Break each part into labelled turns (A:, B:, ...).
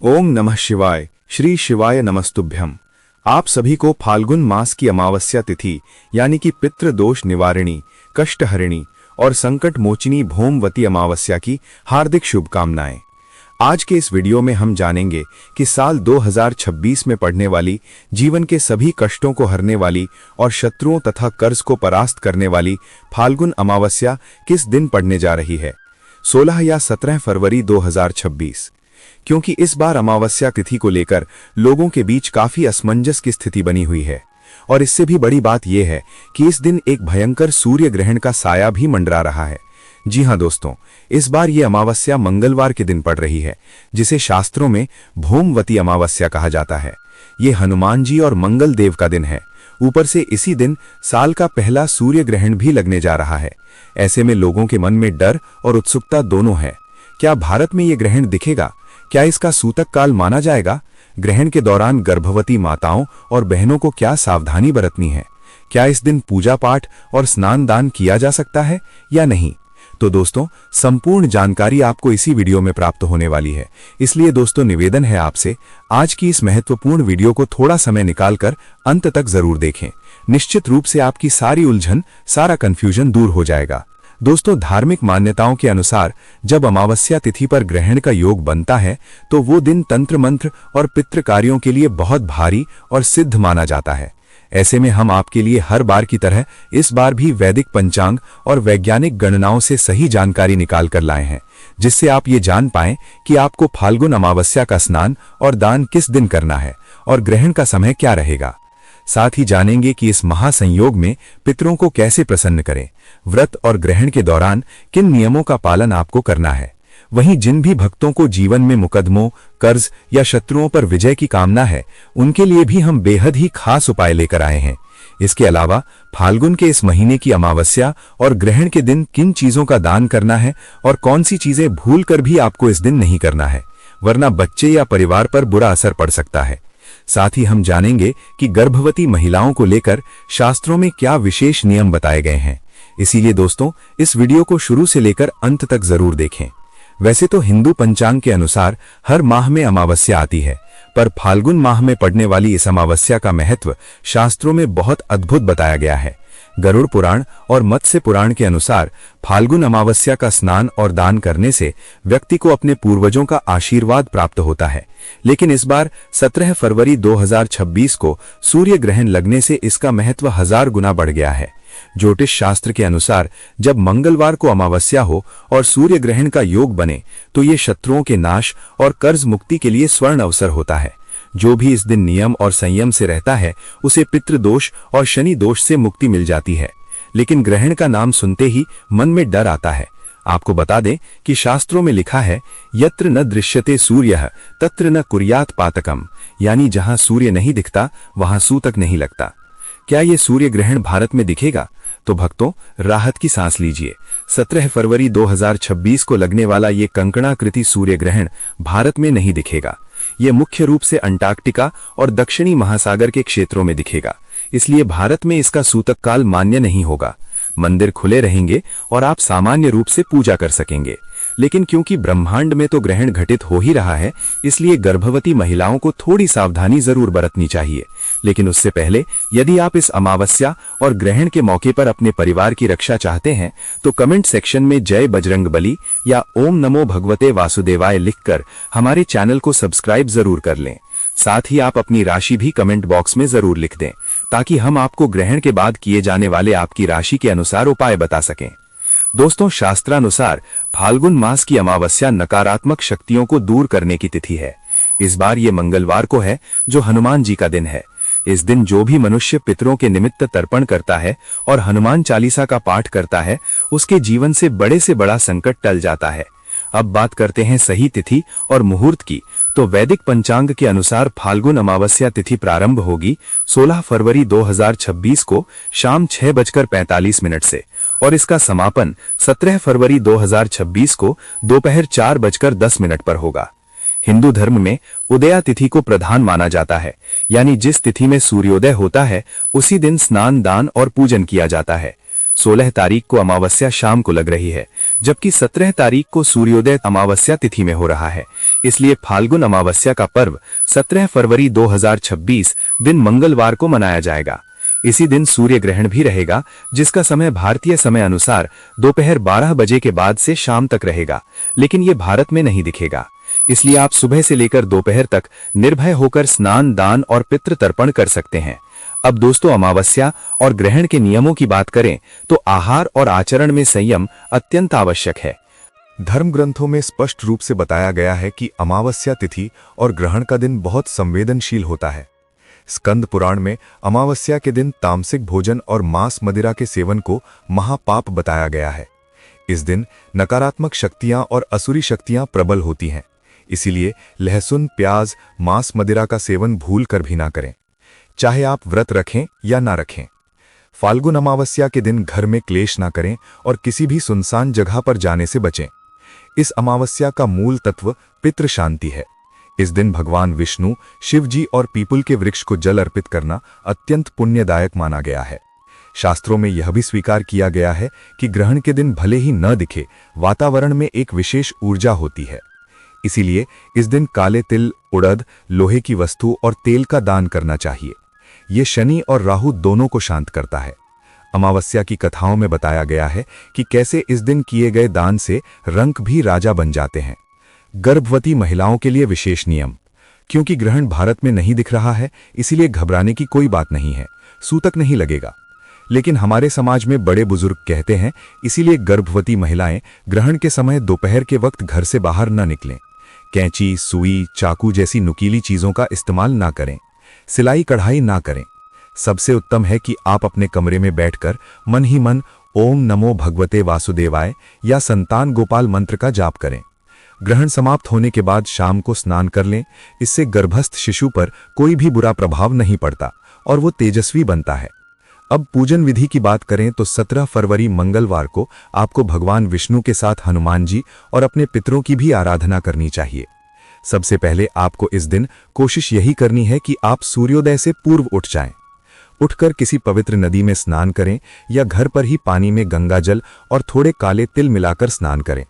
A: ओम नमः शिवाय। श्री शिवाय नमस्तुभ्यम। आप सभी को फाल्गुन मास की अमावस्या तिथि यानी कि पितृ दोष निवारिणी, कष्टहरिणी और संकट मोचिनी भौमवती अमावस्या की हार्दिक शुभकामनाएं। आज के इस वीडियो में हम जानेंगे कि साल 2026 में पड़ने वाली, जीवन के सभी कष्टों को हरने वाली और शत्रुओं तथा कर्ज को परास्त करने वाली फाल्गुन अमावस्या किस दिन पड़ने जा रही है, 16 या 17 फरवरी 2026। क्योंकि इस बार अमावस्या तिथि को लेकर लोगों के बीच काफी असमंजस की स्थिति बनी हुई है। और इससे भी बड़ी बात यह है कि इस दिन एक भयंकर सूर्य ग्रहण का साया भी मंडरा रहा है। जी हां दोस्तों, इस बार ये अमावस्या मंगलवार के दिन पड़ रही है, जिसे शास्त्रों में भौमवती अमावस्या कहा जाता है। ये हनुमान जी और मंगल देव का दिन है। ऊपर से इसी दिन साल का पहला सूर्य ग्रहण भी लगने जा रहा है। ऐसे में लोगों के मन में डर और उत्सुकता दोनों है। क्या भारत में ये ग्रहण दिखेगा? क्या इसका सूतक काल माना जाएगा? ग्रहण के दौरान गर्भवती माताओं और बहनों को क्या सावधानी बरतनी है? क्या इस दिन पूजा पाठ और स्नान दान किया जा सकता है या नहीं? तो दोस्तों, संपूर्ण जानकारी आपको इसी वीडियो में प्राप्त होने वाली है। इसलिए दोस्तों, निवेदन है आपसे, आज की इस महत्वपूर्ण वीडियो को थोड़ा समय निकालकर अंत तक जरूर देखें। निश्चित रूप से आपकी सारी उलझन, सारा कंफ्यूजन दूर हो जाएगा। दोस्तों, धार्मिक मान्यताओं के अनुसार जब अमावस्या तिथि पर ग्रहण का योग बनता है तो वो दिन तंत्र मंत्र और पितृ कार्यों के लिए बहुत भारी और सिद्ध माना जाता है। ऐसे में हम आपके लिए हर बार की तरह इस बार भी वैदिक पंचांग और वैज्ञानिक गणनाओं से सही जानकारी निकाल कर लाए हैं, जिससे आप ये जान पाएं कि आपको फाल्गुन अमावस्या का स्नान और दान किस दिन करना है और ग्रहण का समय क्या रहेगा। साथ ही जानेंगे कि इस महासंयोग में पितरों को कैसे प्रसन्न करें, व्रत और ग्रहण के दौरान किन नियमों का पालन आपको करना है। वहीं जिन भी भक्तों को जीवन में मुकदमों, कर्ज या शत्रुओं पर विजय की कामना है, उनके लिए भी हम बेहद ही खास उपाय लेकर आए हैं। इसके अलावा फाल्गुन के इस महीने की अमावस्या और ग्रहण के दिन किन चीजों का दान करना है और कौन सी चीजें भूल कर भी आपको इस दिन नहीं करना है, वरना बच्चे या परिवार पर बुरा असर पड़ सकता है। साथ ही हम जानेंगे कि गर्भवती महिलाओं को लेकर शास्त्रों में क्या विशेष नियम बताए गए हैं। इसीलिए दोस्तों, इस वीडियो को शुरू से लेकर अंत तक जरूर देखें। वैसे तो हिंदू पंचांग के अनुसार हर माह में अमावस्या आती है, पर फाल्गुन माह में पड़ने वाली इस अमावस्या का महत्व शास्त्रों में बहुत अद्भुत बताया गया है। गरुड़ पुराण और मत्स्य पुराण के अनुसार फाल्गुन अमावस्या का स्नान और दान करने से व्यक्ति को अपने पूर्वजों का आशीर्वाद प्राप्त होता है। लेकिन इस बार 17 फरवरी 2026 को सूर्य ग्रहण लगने से इसका महत्व 1000 गुना बढ़ गया है। ज्योतिष शास्त्र के अनुसार जब मंगलवार को अमावस्या हो और सूर्य ग्रहण का योग बने तो ये शत्रुओं के नाश और कर्ज मुक्ति के लिए स्वर्ण अवसर होता है। जो भी इस दिन नियम और संयम से रहता है उसे पितृदोष और शनि दोष से मुक्ति मिल जाती है। लेकिन ग्रहण का नाम सुनते ही मन में डर आता है। आपको बता दें कि शास्त्रों में लिखा है, यत्र न दृश्यते सूर्यः तत्र न कुर्यात् पातकम्, यानी जहां सूर्य नहीं दिखता वहां सूतक नहीं लगता। क्या ये सूर्य ग्रहण भारत में दिखेगा? तो भक्तों, राहत की सांस लीजिए। 17 फरवरी 2026 को लगने वाला ये कंकणाकृति सूर्य ग्रहण भारत में नहीं दिखेगा। ये मुख्य रूप से अंटार्कटिका और दक्षिणी महासागर के क्षेत्रों में दिखेगा। इसलिए भारत में इसका सूतक काल मान्य नहीं होगा। मंदिर खुले रहेंगे और आप सामान्य रूप से पूजा कर सकेंगे। लेकिन क्योंकि ब्रह्मांड में तो ग्रहण घटित हो ही रहा है, इसलिए गर्भवती महिलाओं को थोड़ी सावधानी जरूर बरतनी चाहिए। लेकिन उससे पहले यदि आप इस अमावस्या और ग्रहण के मौके पर अपने परिवार की रक्षा चाहते हैं तो कमेंट सेक्शन में जय बजरंगबली या ओम नमो भगवते वासुदेवाय लिखकर हमारे चैनल को सब्सक्राइब जरूर कर लें। साथ ही आप अपनी राशि भी कमेंट बॉक्स में जरूर लिख दें, ताकि हम आपको ग्रहण के बाद किए जाने वाले आपकी राशि के अनुसार उपाय बता सकें। दोस्तों, शास्त्रानुसार फाल्गुन मास की अमावस्या नकारात्मक शक्तियों को दूर करने की तिथि है। इस बार ये मंगलवार को है, जो हनुमान जी का दिन है। इस दिन जो भी मनुष्य पितरों के निमित्त तर्पण करता है और हनुमान चालीसा का पाठ करता है, उसके जीवन से बड़ा संकट टल जाता है। अब बात करते हैं सही तिथि और मुहूर्त की। तो वैदिक पंचांग के अनुसार फाल्गुन अमावस्या तिथि प्रारंभ होगी 16 फरवरी 2026 को शाम 6:45 से और इसका समापन 17 फरवरी 2026 को दोपहर 4:10 पर होगा। हिंदू धर्म में उदया तिथि को प्रधान माना जाता है, यानी जिस तिथि में सूर्योदय होता है उसी दिन स्नान, दान और पूजन किया जाता है। 16 तारीख को अमावस्या शाम को लग रही है, जबकि 17 तारीख को सूर्योदय अमावस्या तिथि में हो रहा है। इसलिए फाल्गुन अमावस्या का पर्व 17 फरवरी 2026 दिन मंगलवार को मनाया जाएगा। इसी दिन सूर्य ग्रहण भी रहेगा, जिसका समय भारतीय समय अनुसार दोपहर 12 बजे के बाद से शाम तक रहेगा, लेकिन ये भारत में नहीं दिखेगा। इसलिए आप सुबह से लेकर दोपहर तक निर्भय होकर स्नान, दान और पितृ तर्पण कर सकते हैं। अब दोस्तों, अमावस्या और ग्रहण के नियमों की बात करें तो आहार और आचरण में संयम अत्यंत आवश्यक है।
B: धर्म ग्रंथों में स्पष्ट रूप से बताया गया है कि अमावस्या तिथि और ग्रहण का दिन बहुत संवेदनशील होता है। स्कंद पुराण में अमावस्या के दिन तामसिक भोजन और मांस मदिरा के सेवन को महापाप बताया गया है। इस दिन नकारात्मक शक्तियां और असुरी शक्तियां प्रबल होती हैं। इसीलिए लहसुन, प्याज, मांस मदिरा का सेवन भूल कर भी ना करें, चाहे आप व्रत रखें या ना रखें। फाल्गुन अमावस्या के दिन घर में क्लेश ना करें और किसी भी सुनसान जगह पर जाने से बचें। इस अमावस्या का मूल तत्व पितृ शांति है। इस दिन भगवान विष्णु, शिव जी और पीपल के वृक्ष को जल अर्पित करना अत्यंत पुण्यदायक माना गया है। शास्त्रों में यह भी स्वीकार किया गया है कि ग्रहण के दिन भले ही न दिखे, वातावरण में एक विशेष ऊर्जा होती है। इसीलिए इस दिन काले तिल, उड़द, लोहे की वस्तु और तेल का दान करना चाहिए। ये शनि और राहु दोनों को शांत करता है। अमावस्या की कथाओं में बताया गया है कि कैसे इस दिन किए गए दान से रंक भी राजा बन जाते हैं। गर्भवती महिलाओं के लिए विशेष नियम। क्योंकि ग्रहण भारत में नहीं दिख रहा है, इसीलिए घबराने की कोई बात नहीं है, सूतक नहीं लगेगा। लेकिन हमारे समाज में बड़े बुजुर्ग कहते हैं, इसीलिए गर्भवती महिलाएं ग्रहण के समय दोपहर के वक्त घर से बाहर न निकलें। कैंची, सुई, चाकू जैसी नुकीली चीजों का इस्तेमाल ना करें। सिलाई कढ़ाई ना करें। सबसे उत्तम है कि आप अपने कमरे में बैठकर मन ही मन ओम नमो भगवते वासुदेवाय या संतान गोपाल मंत्र का जाप करें। ग्रहण समाप्त होने के बाद शाम को स्नान कर लें। इससे गर्भस्थ शिशु पर कोई भी बुरा प्रभाव नहीं पड़ता और वो तेजस्वी बनता है। अब पूजन विधि की बात करें तो 17 फरवरी मंगलवार को आपको भगवान विष्णु के साथ हनुमान जी और अपने पितरों की भी आराधना करनी चाहिए। सबसे पहले आपको इस दिन कोशिश यही करनी है कि आप सूर्योदय से पूर्व उठ जाएं। उठकर किसी पवित्र नदी में स्नान करें या घर पर ही पानी में गंगा जल और थोड़े काले तिल मिलाकर स्नान करें।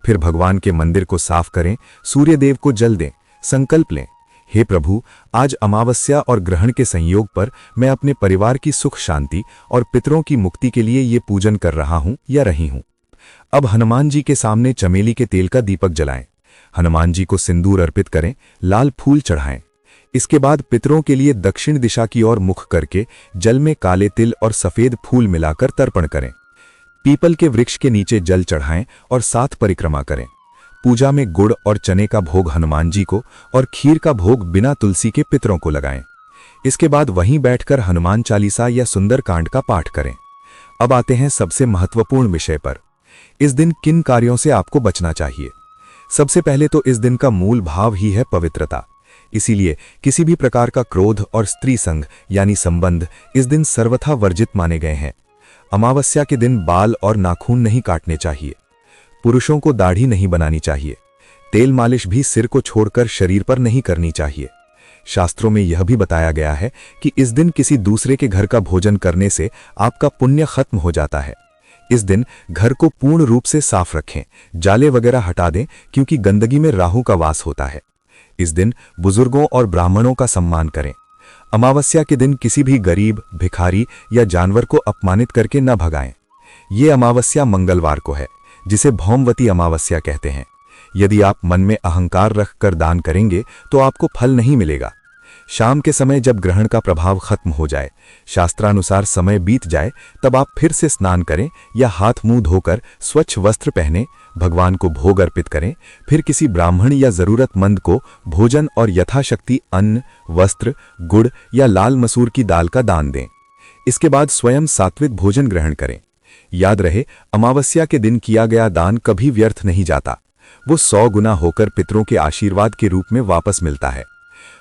B: फिर भगवान के मंदिर को साफ करें, सूर्यदेव को जल दें, संकल्प लें, हे प्रभु, आज अमावस्या और ग्रहण के संयोग पर मैं अपने परिवार की सुख शांति और पितरों की मुक्ति के लिए ये पूजन कर रहा हूं या रही हूं। अब हनुमान जी के सामने चमेली के तेल का दीपक जलाएं। हनुमान जी को सिंदूर अर्पित करें, लाल फूल चढ़ाएं। इसके बाद पितरों के लिए दक्षिण दिशा की ओर मुख करके जल में काले तिल और सफेद फूल मिलाकर तर्पण करें। पीपल के वृक्ष के नीचे जल चढ़ाएं और 7 परिक्रमा करें। पूजा में गुड़ और चने का भोग हनुमान जी को और खीर का भोग बिना तुलसी के पितरों को लगाएं। इसके बाद वहीं बैठकर हनुमान चालीसा या सुंदरकांड का पाठ करें। अब आते हैं सबसे महत्वपूर्ण विषय पर। इस दिन किन कार्यों से आपको बचना चाहिए? सबसे पहले तो इस दिन का मूल भाव ही है पवित्रता। इसीलिए किसी भी प्रकार का क्रोध और स्त्री संग यानी संबंध इस दिन सर्वथा वर्जित माने गए हैं। अमावस्या के दिन बाल और नाखून नहीं काटने चाहिए। पुरुषों को दाढ़ी नहीं बनानी चाहिए। तेल मालिश भी सिर को छोड़कर शरीर पर नहीं करनी चाहिए। शास्त्रों में यह भी बताया गया है कि इस दिन किसी दूसरे के घर का भोजन करने से आपका पुण्य खत्म हो जाता है। इस दिन घर को पूर्ण रूप से साफ रखें, जाले वगैरह हटा दें, क्योंकि गंदगी में राहु का वास होता है। इस दिन बुजुर्गों और ब्राह्मणों का सम्मान करें। अमावस्या के दिन किसी भी गरीब, भिखारी या जानवर को अपमानित करके न भगाएं। ये अमावस्या मंगलवार को है, जिसे भौमवती अमावस्या कहते हैं। यदि आप मन में अहंकार रखकर दान करेंगे तो आपको फल नहीं मिलेगा। शाम के समय जब ग्रहण का प्रभाव खत्म हो जाए, शास्त्रानुसार समय बीत जाए, तब आप फिर से स्नान करें या हाथ मुंह धोकर स्वच्छ वस्त्र पहने, भगवान को भोग अर्पित करें। फिर किसी ब्राह्मण या जरूरतमंद को भोजन और यथाशक्ति अन्न, वस्त्र, गुड़ या लाल मसूर की दाल का दान दें। इसके बाद स्वयं सात्विक भोजन ग्रहण करें। याद रहे, अमावस्या के दिन किया गया दान कभी व्यर्थ नहीं जाता। वो 100 गुना होकर पितरों के आशीर्वाद के रूप में वापस मिलता है।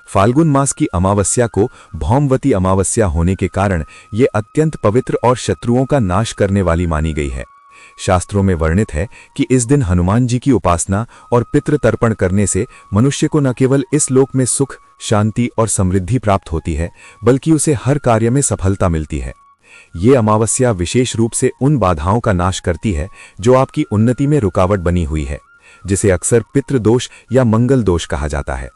B: फाल्गुन मास की अमावस्या को भौमवती अमावस्या होने के कारण ये अत्यंत पवित्र और शत्रुओं का नाश करने वाली मानी गई है। शास्त्रों में वर्णित है कि इस दिन हनुमान जी की उपासना और पितृ तर्पण करने से मनुष्य को न केवल इस लोक में सुख, शांति और समृद्धि प्राप्त होती है, बल्कि उसे हर कार्य में सफलता मिलती है। ये अमावस्या विशेष रूप से उन बाधाओं का नाश करती है जो आपकी उन्नति में रुकावट बनी हुई है। जिसे अक्सर पितृदोष या मंगल दोष कहा जाता है।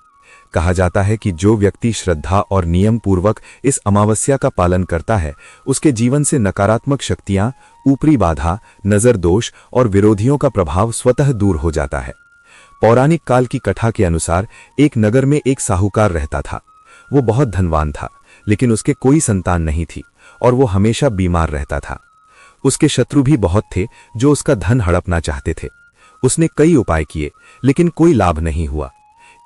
B: कहा जाता है कि जो व्यक्ति श्रद्धा और नियम पूर्वक इस अमावस्या का पालन करता है, उसके जीवन से नकारात्मक शक्तियां, ऊपरी बाधा, नजर दोष और विरोधियों का प्रभाव स्वतः दूर हो जाता है। पौराणिक काल की कथा के अनुसार एक नगर में एक साहूकार रहता था। वो बहुत धनवान था, लेकिन उसके कोई संतान नहीं थी और वो हमेशा बीमार रहता था। उसके शत्रु भी बहुत थे जो उसका धन हड़पना चाहते थे। उसने कई उपाय किए, लेकिन कोई लाभ नहीं हुआ।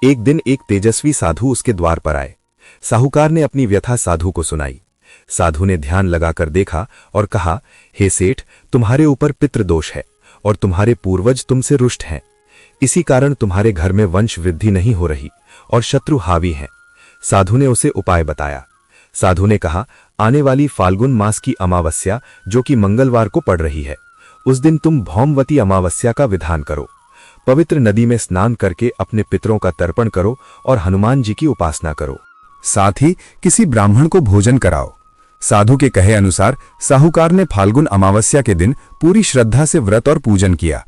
B: एक दिन एक तेजस्वी साधु उसके द्वार पर आए। साहूकार ने अपनी व्यथा साधु को सुनाई। साधु ने ध्यान लगाकर देखा और कहा, हे सेठ, तुम्हारे ऊपर पितृदोष है और तुम्हारे पूर्वज तुमसे रुष्ट हैं। इसी कारण तुम्हारे घर में वंश वृद्धि नहीं हो रही और शत्रु हावी हैं। साधु ने उसे उपाय बताया। साधु ने कहा, आने वाली फाल्गुन मास की अमावस्या, जो कि मंगलवार को पड़ रही है, उस दिन तुम भौमवती अमावस्या का विधान करो। पवित्र नदी में स्नान करके अपने पितरों का तर्पण करो और हनुमान जी की उपासना करो।
A: साथ ही किसी ब्राह्मण को भोजन कराओ। साधु के कहे अनुसार साहूकार ने फाल्गुन अमावस्या के दिन पूरी श्रद्धा से व्रत और पूजन किया।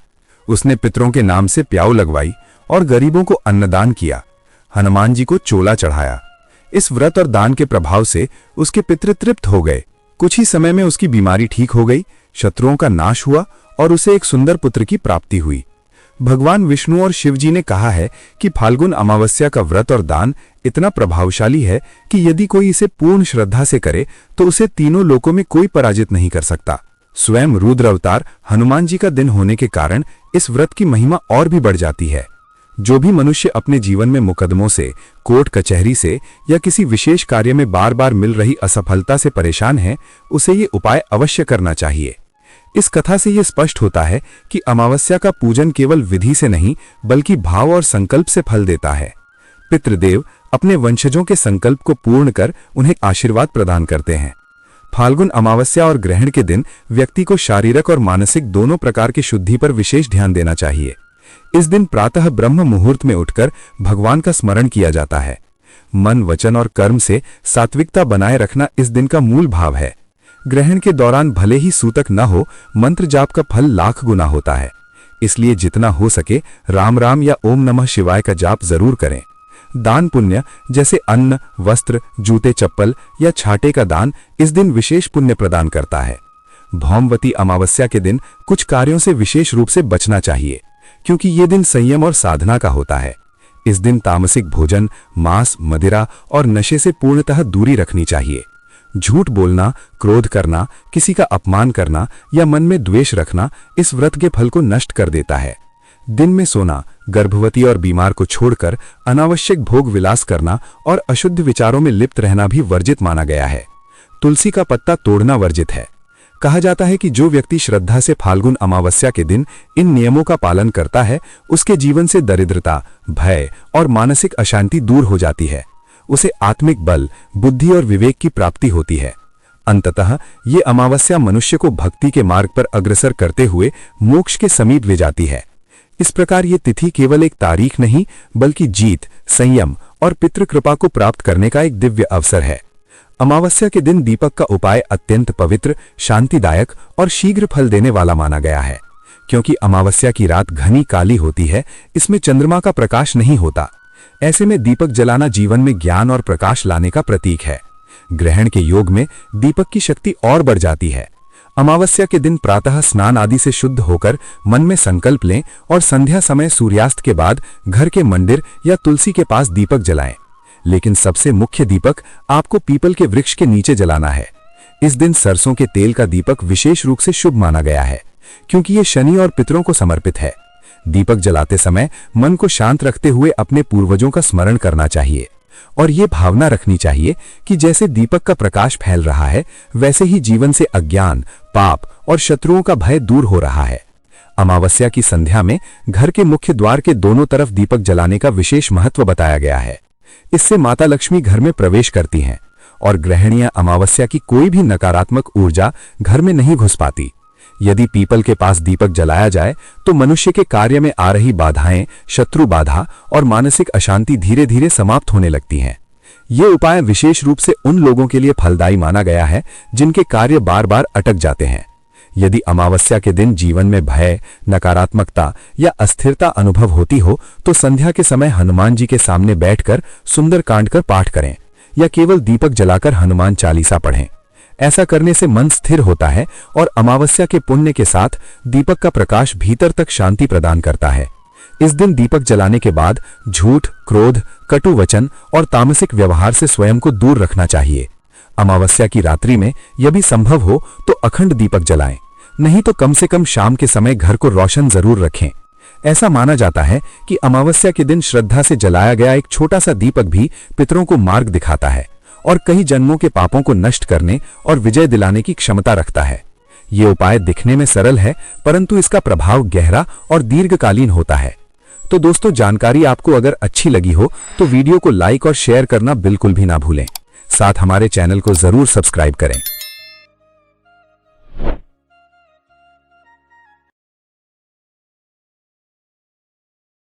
A: उसने पितरों के नाम से प्याऊ लगवाई और गरीबों को अन्नदान किया। हनुमान जी को चोला चढ़ाया। इस व्रत और दान के प्रभाव से उसके पितृ तृप्त हो गए। कुछ ही समय में उसकी बीमारी ठीक हो गई, शत्रुओं का नाश हुआ और उसे एक सुंदर पुत्र की प्राप्ति हुई। भगवान विष्णु और शिव जी ने कहा है कि फाल्गुन अमावस्या का व्रत और दान इतना प्रभावशाली है कि यदि कोई इसे पूर्ण श्रद्धा से करे तो उसे तीनों लोकों में कोई पराजित नहीं कर सकता। स्वयं रुद्र अवतार हनुमान जी का दिन होने के कारण इस व्रत की महिमा और भी बढ़ जाती है। जो भी मनुष्य अपने जीवन में मुकदमों से, कोर्ट कचहरी से या किसी विशेष कार्य में बार बार मिल रही असफलता से परेशान है, उसे ये उपाय अवश्य करना चाहिए। इस कथा से यह स्पष्ट होता है कि अमावस्या का पूजन केवल विधि से नहीं, बल्कि भाव और संकल्प से फल देता है। पितृदेव अपने वंशजों के संकल्प को पूर्ण कर उन्हें आशीर्वाद प्रदान करते हैं। फाल्गुन अमावस्या और ग्रहण के दिन व्यक्ति को शारीरिक और मानसिक दोनों प्रकार की शुद्धि पर विशेष ध्यान देना चाहिए। इस दिन प्रातः ब्रह्म मुहूर्त में उठकर भगवान का स्मरण किया जाता है। मन, वचन और कर्म से सात्विकता बनाए रखना इस दिन का मूल भाव है। ग्रहण के दौरान भले ही सूतक न हो, मंत्र जाप का फल लाख गुना होता है। इसलिए जितना हो सके राम राम या ओम नमः शिवाय का जाप जरूर करें। दान पुण्य जैसे अन्न, वस्त्र, जूते, चप्पल या छाटे का दान इस दिन विशेष पुण्य प्रदान करता है। भौमवती अमावस्या के दिन कुछ कार्यों से विशेष रूप से बचना चाहिए, क्योंकि ये दिन संयम और साधना का होता है। इस दिन तामसिक भोजन, मांस, मदिरा और नशे से पूर्णतः दूरी रखनी चाहिए। झूठ बोलना, क्रोध करना, किसी का अपमान करना या मन में द्वेष रखना इस व्रत के फल को नष्ट कर देता है। दिन में सोना, गर्भवती और बीमार को छोड़कर अनावश्यक भोग विलास करना और अशुद्ध विचारों में लिप्त रहना भी वर्जित माना गया है। तुलसी का पत्ता तोड़ना वर्जित है। कहा जाता है कि जो व्यक्ति श्रद्धा से फाल्गुन अमावस्या के दिन इन नियमों का पालन करता है, उसके जीवन से दरिद्रता, भय और मानसिक अशांति दूर हो जाती है। उसे आत्मिक बल, बुद्धि और विवेक की प्राप्ति होती है। अंततः ये अमावस्या मनुष्य को भक्ति के मार्ग पर अग्रसर करते हुए मोक्ष के समीप ले जाती है। इस प्रकार ये तिथि केवल एक तारीख नहीं, बल्कि जीत, संयम और पितृकृपा को प्राप्त करने का एक दिव्य अवसर है। अमावस्या के दिन दीपक का उपाय अत्यंत पवित्र, शांतिदायक और शीघ्र फल देने वाला माना गया है। क्योंकि अमावस्या की रात घनी काली होती है, इसमें चंद्रमा का प्रकाश नहीं होता। ऐसे में दीपक जलाना जीवन में ज्ञान और प्रकाश लाने का प्रतीक है। ग्रहण के योग में दीपक की शक्ति और बढ़ जाती है। अमावस्या के दिन प्रातः स्नान आदि से शुद्ध होकर मन में संकल्प लें और संध्या समय सूर्यास्त के बाद घर के मंदिर या तुलसी के पास दीपक जलाएं। लेकिन सबसे मुख्य दीपक आपको पीपल के वृक्ष के नीचे जलाना है। इस दिन सरसों के तेल का दीपक विशेष रूप से शुभ माना गया है, क्योंकि ये शनि और पितरों को समर्पित है। दीपक जलाते समय मन को शांत रखते हुए अपने पूर्वजों का स्मरण करना चाहिए और ये भावना रखनी चाहिए कि जैसे दीपक का प्रकाश फैल रहा है, वैसे ही जीवन से अज्ञान, पाप और शत्रुओं का भय दूर हो रहा है। अमावस्या की संध्या में घर के मुख्य द्वार के दोनों तरफ दीपक जलाने का विशेष महत्व बताया गया है। इससे माता लक्ष्मी घर में प्रवेश करती हैं और ग्रहणीय अमावस्या की कोई भी नकारात्मक ऊर्जा घर में नहीं घुस पाती। यदि पीपल के पास दीपक जलाया जाए तो मनुष्य के कार्य में आ रही बाधाएं, शत्रु बाधा और मानसिक अशांति धीरे धीरे समाप्त होने लगती हैं। ये उपाय विशेष रूप से उन लोगों के लिए फलदायी माना गया है जिनके कार्य बार बार अटक जाते हैं।
C: यदि अमावस्या के दिन जीवन में भय, नकारात्मकता या अस्थिरता अनुभव होती हो तो संध्या के समय हनुमान जी के सामने बैठकर सुंदरकांड का पाठ करें या केवल दीपक जलाकर हनुमान चालीसा पढ़ें। ऐसा करने से मन स्थिर होता है और अमावस्या के पुण्य के साथ दीपक का प्रकाश भीतर तक शांति प्रदान करता है। इस दिन दीपक जलाने के बाद झूठ, क्रोध, कटु वचन और तामसिक व्यवहार से स्वयं को दूर रखना चाहिए। अमावस्या की रात्रि में यदि संभव हो तो अखंड दीपक जलाएं, नहीं तो कम से कम शाम के समय घर को रोशन जरूर रखें। ऐसा माना जाता है कि अमावस्या के दिन श्रद्धा से जलाया गया एक छोटा सा दीपक भी पितरों को मार्ग दिखाता है और कई जन्मों के पापों को नष्ट करने और विजय दिलाने की क्षमता रखता है। ये उपाय दिखने में सरल है, परंतु इसका प्रभाव गहरा और दीर्घकालीन होता है। तो दोस्तों, जानकारी आपको अगर अच्छी लगी हो तो वीडियो को लाइक और शेयर करना बिल्कुल भी ना भूलें। साथ हमारे चैनल को जरूर सब्सक्राइब करें।